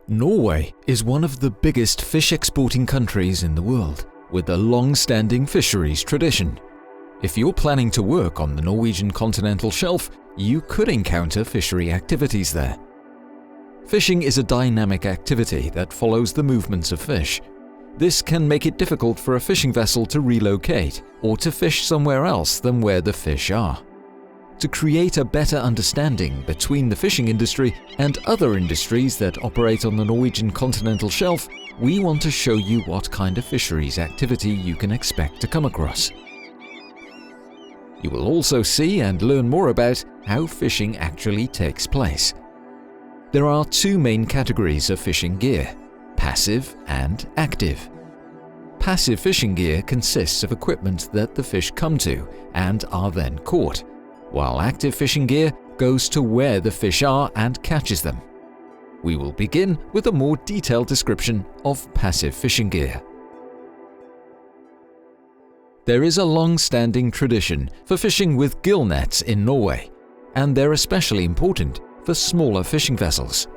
Norway is one of the biggest fish exporting countries in the world, with a long-standing fisheries tradition. If you're planning to work on the Norwegian continental shelf, you could encounter fishery activities there. Fishing is a dynamic activity that follows the movements of fish. This can make it difficult for a fishing vessel to relocate or to fish somewhere else than where the fish are. To create a better understanding between the fishing industry and other industries that operate on the Norwegian continental shelf, we want to show you what kind of fisheries activity you can expect to come across. You will also see and learn more about how fishing actually takes place. There are two main categories of fishing gear: passive and active. Passive fishing gear consists of equipment that the fish come to and are then caught, while active fishing gear goes to where the fish are and catches them. We will begin with a more detailed description of passive fishing gear. There is a long-standing tradition for fishing with gill nets in Norway, and they're especially important for smaller fishing vessels.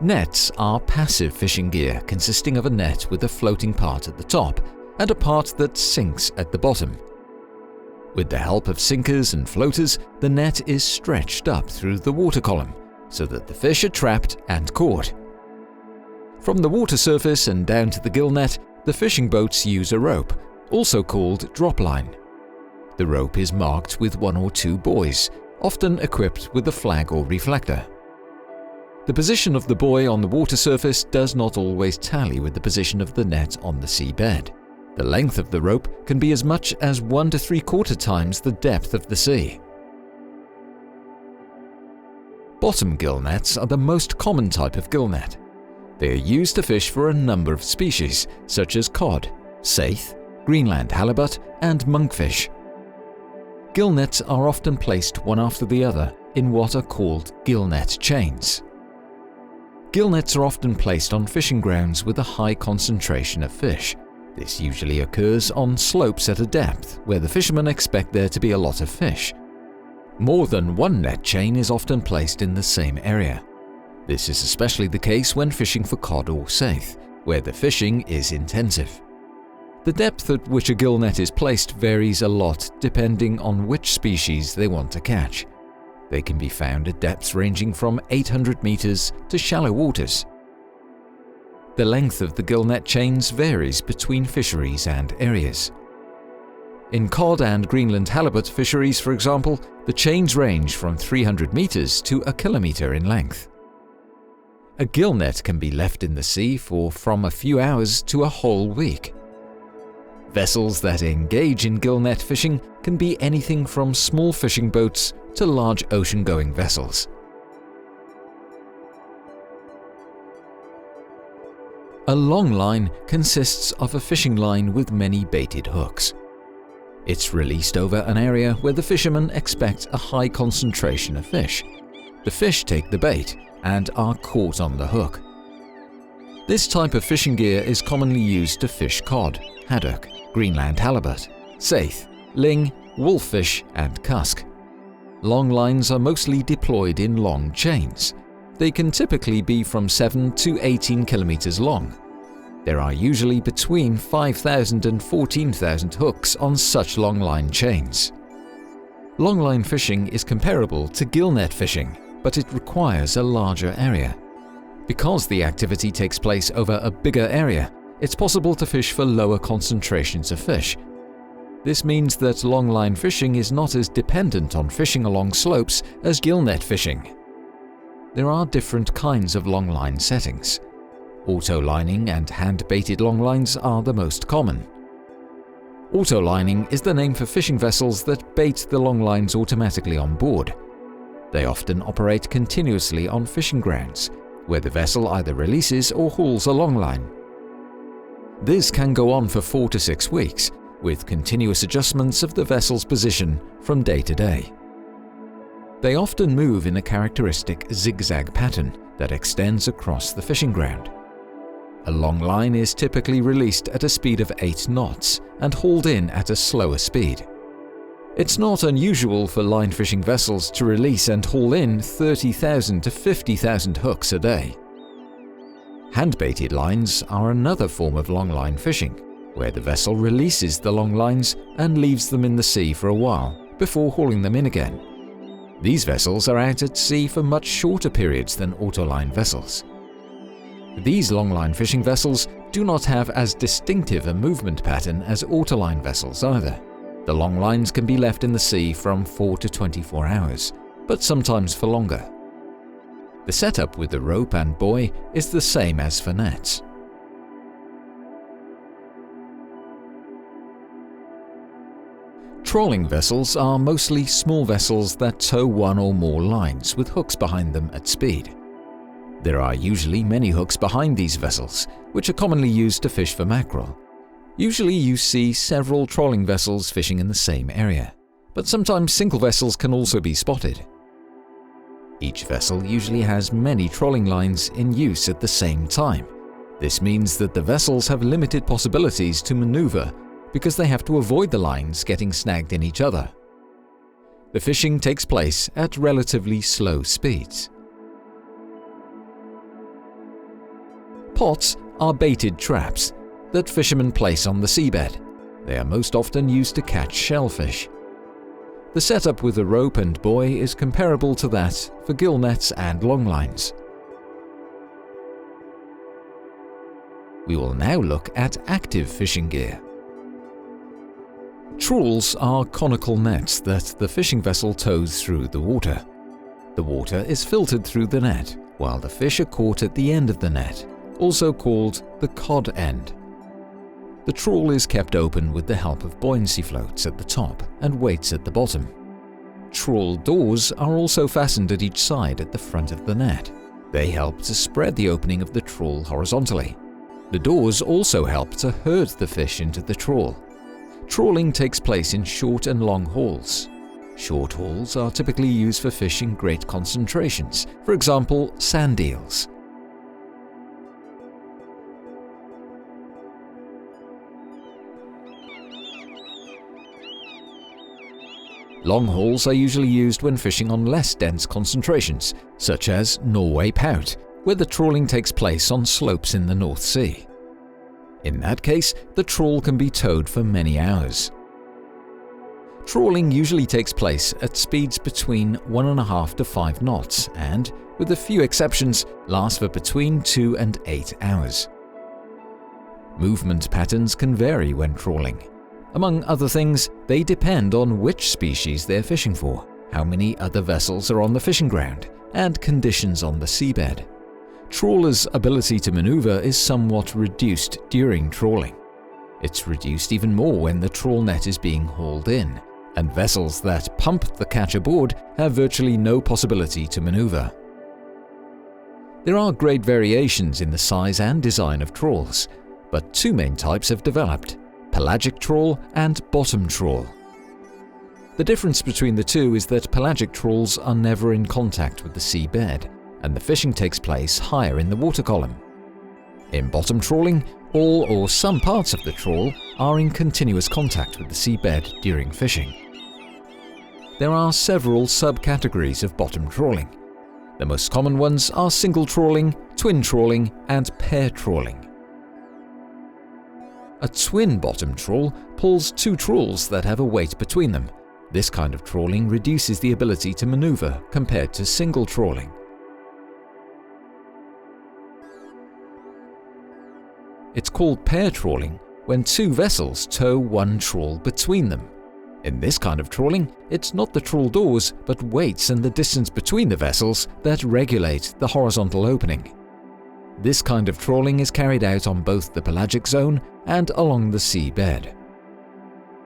Nets are passive fishing gear consisting of a net with a floating part at the top and a part that sinks at the bottom. With the help of sinkers and floaters, the net is stretched up through the water column so that the fish are trapped and caught. From the water surface and down to the gill net, the fishing boats use a rope, also called drop line. The rope is marked with 1 or 2 buoys, often equipped with a flag or reflector. The position of the buoy on the water surface does not always tally with the position of the net on the seabed. The length of the rope can be as much as 1 to 3/4 times the depth of the sea. Bottom gill nets are the most common type of gill net. They are used to fish for a number of species, such as cod, saithe, Greenland halibut, and monkfish. Gill nets are often placed one after the other in what are called gill net chains. Gill nets are often placed on fishing grounds with a high concentration of fish. This usually occurs on slopes at a depth where the fishermen expect there to be a lot of fish. More than one net chain is often placed in the same area. This is especially the case when fishing for cod or saithe, where the fishing is intensive. The depth at which a gill net is placed varies a lot depending on which species they want to catch. They can be found at depths ranging from 800 meters to shallow waters. The length of the gill net chains varies between fisheries and areas. In cod and Greenland halibut fisheries, for example, the chains range from 300 meters to 1 kilometer in length. A gill net can be left in the sea for from a few hours to a whole week. Vessels that engage in gill net fishing can be anything from small fishing boats to large ocean-going vessels. A long line consists of a fishing line with many baited hooks. It's released over an area where the fishermen expect a high concentration of fish. The fish take the bait and are caught on the hook. This type of fishing gear is commonly used to fish cod, haddock, Greenland halibut, saithe, ling, wolffish, and cusk. Long lines are mostly deployed in long chains. They can typically be from 7 to 18 kilometers long. There are usually between 5,000 and 14,000 hooks on such long line chains. Long line fishing is comparable to gill net fishing, but it requires a larger area. Because the activity takes place over a bigger area, it's possible to fish for lower concentrations of fish. This means that long line fishing is not as dependent on fishing along slopes as gill net fishing. There are different kinds of long line settings. Auto-lining and hand-baited long lines are the most common. Auto-lining is the name for fishing vessels that bait the long lines automatically on board. They often operate continuously on fishing grounds, where the vessel either releases or hauls a long line. This can go on for 4 to 6 weeks, with continuous adjustments of the vessel's position from day to day. They often move in a characteristic zigzag pattern that extends across the fishing ground. A long line is typically released at a speed of 8 knots and hauled in at a slower speed. It's not unusual for line fishing vessels to release and haul in 30,000 to 50,000 hooks a day. Hand-baited lines are another form of longline fishing, where the vessel releases the long lines and leaves them in the sea for a while before hauling them in again. These vessels are out at sea for much shorter periods than autoline vessels. These longline fishing vessels do not have as distinctive a movement pattern as autoline vessels either. The long lines can be left in the sea from 4 to 24 hours, but sometimes for longer. The setup with the rope and buoy is the same as for nets. Trawling vessels are mostly small vessels that tow one or more lines with hooks behind them at speed. There are usually many hooks behind these vessels, which are commonly used to fish for mackerel. Usually you see several trawling vessels fishing in the same area, but sometimes single vessels can also be spotted. Each vessel usually has many trawling lines in use at the same time. This means that the vessels have limited possibilities to maneuver because they have to avoid the lines getting snagged in each other. The fishing takes place at relatively slow speeds. Pots are baited traps that fishermen place on the seabed. They are most often used to catch shellfish. The setup with a rope and buoy is comparable to that for gill nets and long lines. We will now look at active fishing gear. Trawls are conical nets that the fishing vessel tows through the water. The water is filtered through the net, while the fish are caught at the end of the net, also called the cod end. The trawl is kept open with the help of buoyancy floats at the top and weights at the bottom. Trawl doors are also fastened at each side at the front of the net. They help to spread the opening of the trawl horizontally. The doors also help to herd the fish into the trawl. Trawling takes place in short and long hauls. Short hauls are typically used for fish in great concentrations, for example, sand eels. Long hauls are usually used when fishing on less dense concentrations, such as Norway pout, where the trawling takes place on slopes in the North Sea. In that case, the trawl can be towed for many hours. Trawling usually takes place at speeds between 1.5 to 5 knots and, with a few exceptions, lasts for between 2 and 8 hours. Movement patterns can vary when trawling. Among other things, they depend on which species they're fishing for, how many other vessels are on the fishing ground, and conditions on the seabed. Trawlers' ability to maneuver is somewhat reduced during trawling. It's reduced even more when the trawl net is being hauled in, and vessels that pump the catch aboard have virtually no possibility to maneuver. There are great variations in the size and design of trawls, but two main types have developed: pelagic trawl and bottom trawl. The difference between the two is that pelagic trawls are never in contact with the seabed, and the fishing takes place higher in the water column. In bottom trawling, all or some parts of the trawl are in continuous contact with the seabed during fishing. There are several subcategories of bottom trawling. The most common ones are single trawling, twin trawling, and pair trawling. A twin bottom trawl pulls two trawls that have a weight between them. This kind of trawling reduces the ability to maneuver compared to single trawling. It's called pair trawling when two vessels tow one trawl between them. In this kind of trawling, it's not the trawl doors, but weights and the distance between the vessels that regulate the horizontal opening. This kind of trawling is carried out on both the pelagic zone and along the seabed.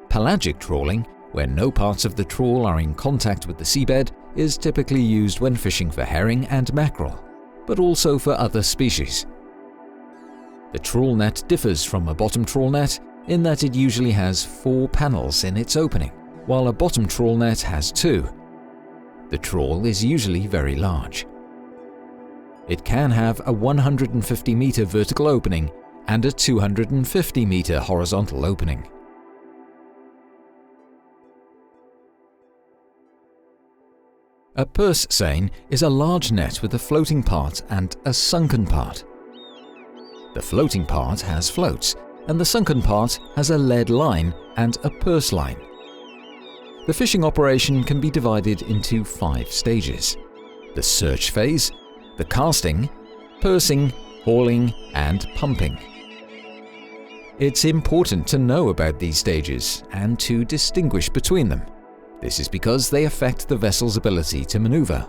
Pelagic trawling, where no parts of the trawl are in contact with the seabed, is typically used when fishing for herring and mackerel, but also for other species. The trawl net differs from a bottom trawl net in that it usually has 4 panels in its opening, while a bottom trawl net has 2. The trawl is usually very large. It can have a 150-meter vertical opening and a 250-meter horizontal opening. A purse seine is a large net with a floating part and a sunken part. The floating part has floats, and the sunken part has a lead line and a purse line. The fishing operation can be divided into 5 stages: the search phase, the casting, pursing, hauling, and pumping. It's important to know about these stages and to distinguish between them. This is because they affect the vessel's ability to maneuver.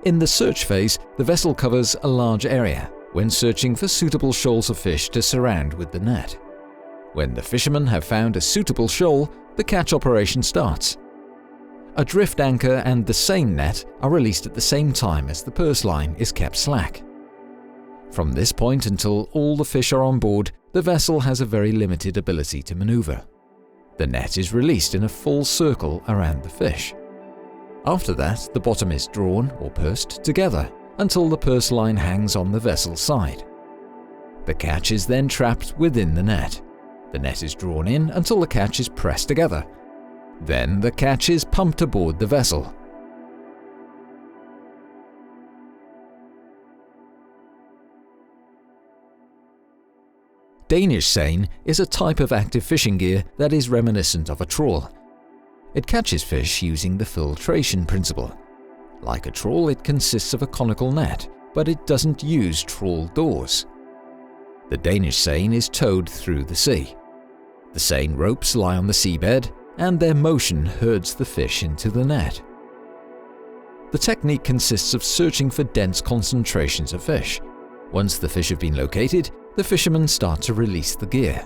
In the search phase, the vessel covers a large area when searching for suitable shoals of fish to surround with the net. When the fishermen have found a suitable shoal, the catch operation starts. A drift anchor and the seine net are released at the same time as the purse line is kept slack. From this point until all the fish are on board, the vessel has a very limited ability to maneuver. The net is released in a full circle around the fish. After that, the bottom is drawn or pursed together until the purse line hangs on the vessel's side. The catch is then trapped within the net. The net is drawn in until the catch is pressed together. Then the catch is pumped aboard the vessel. Danish seine is a type of active fishing gear that is reminiscent of a trawl. It catches fish using the filtration principle. Like a trawl, it consists of a conical net, but it doesn't use trawl doors. The Danish seine is towed through the sea. The seine ropes lie on the seabed, and their motion herds the fish into the net. The technique consists of searching for dense concentrations of fish. Once the fish have been located, the fishermen start to release the gear.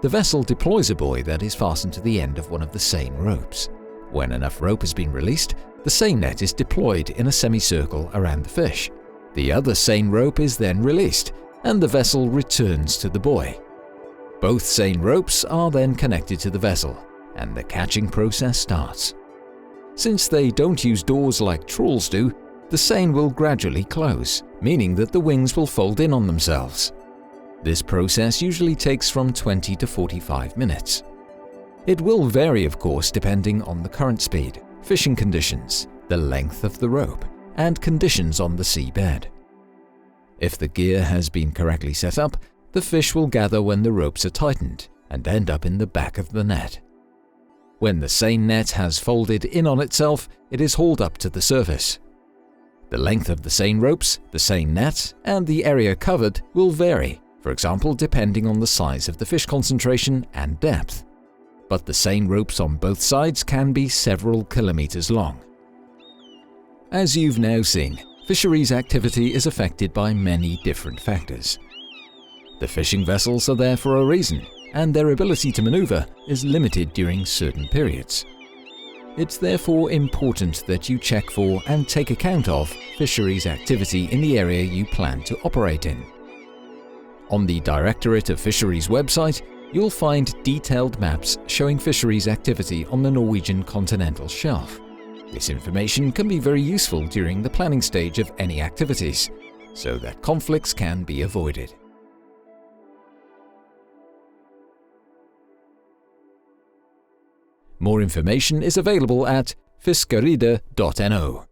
The vessel deploys a buoy that is fastened to the end of one of the seine ropes. When enough rope has been released, the seine net is deployed in a semicircle around the fish. The other seine rope is then released, and the vessel returns to the buoy. Both seine ropes are then connected to the vessel, and the catching process starts. Since they don't use doors like trawls do, the seine will gradually close, meaning that the wings will fold in on themselves. This process usually takes from 20 to 45 minutes. It will vary, of course, depending on the current speed, fishing conditions, the length of the rope, and conditions on the seabed. If the gear has been correctly set up, the fish will gather when the ropes are tightened and end up in the back of the net. When the seine net has folded in on itself, it is hauled up to the surface. The length of the seine ropes, the seine net, and the area covered will vary, for example, depending on the size of the fish concentration and depth. But the seine ropes on both sides can be several kilometers long. As you've now seen, fisheries activity is affected by many different factors. The fishing vessels are there for a reason, and their ability to maneuver is limited during certain periods. It's therefore important that you check for and take account of fisheries activity in the area you plan to operate in. On the Directorate of Fisheries website, you'll find detailed maps showing fisheries activity on the Norwegian continental shelf. This information can be very useful during the planning stage of any activities, so that conflicts can be avoided. More information is available at fiskeride.no.